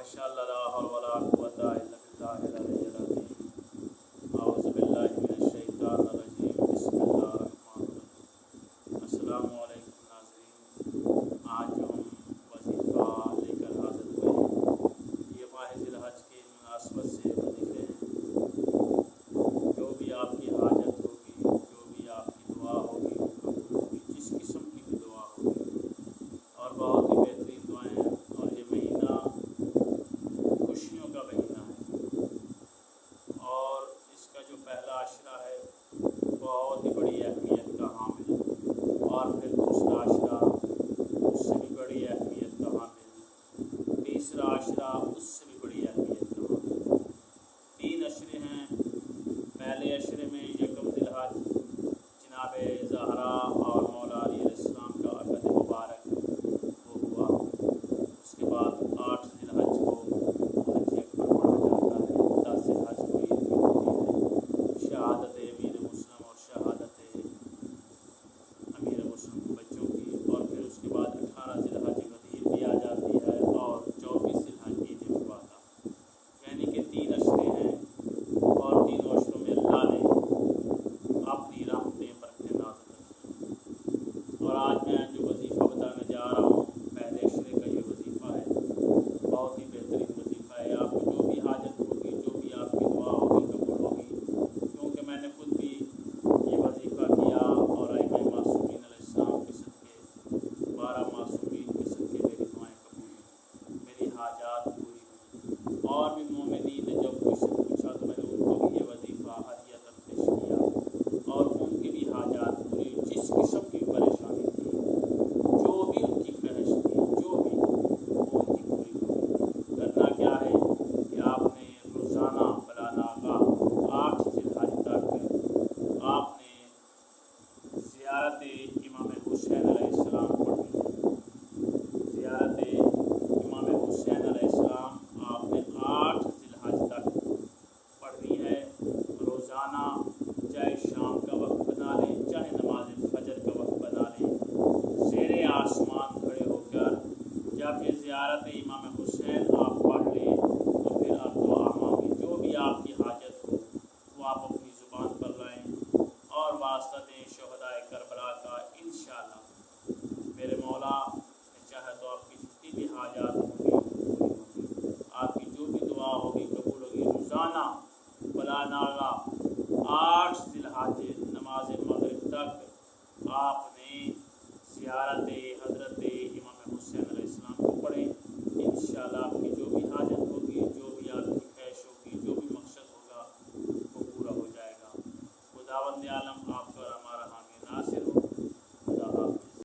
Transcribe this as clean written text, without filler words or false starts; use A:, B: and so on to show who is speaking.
A: ماشاء اللہ لا حول ولا قوۃ الا باللہ العلی العظیم اعوذ باللہ من الشیطان الرجیم بسم اللہ الرحمن الرحیم السلام علیکم ناظرین، آج جو ہم وظیفہ لے کر حاضر ہوئے ہیں یہ ماہ ذی الحج کی مناسبت سے وظیفے ہیں۔ جو بھی آپ کی حاجت ہوگی، جو بھی آپ کی دعا ہوگی وہ قبول ہوگی، جس قسم کی بھی دعا ہوگی، اور بہت ہی بہترین دعائیں ہیں۔ اور یہ مہینہ خوشیوں کا مہینہ ہے، اور اس کا جو پہلا عشرہ ہے بہت ہی بڑی اہمیت کا حامل ہے، اور پھر دوسرا عشرہ اس سے بھی بڑی اہمیت کا حامل، تیسرا عشرہ اس سے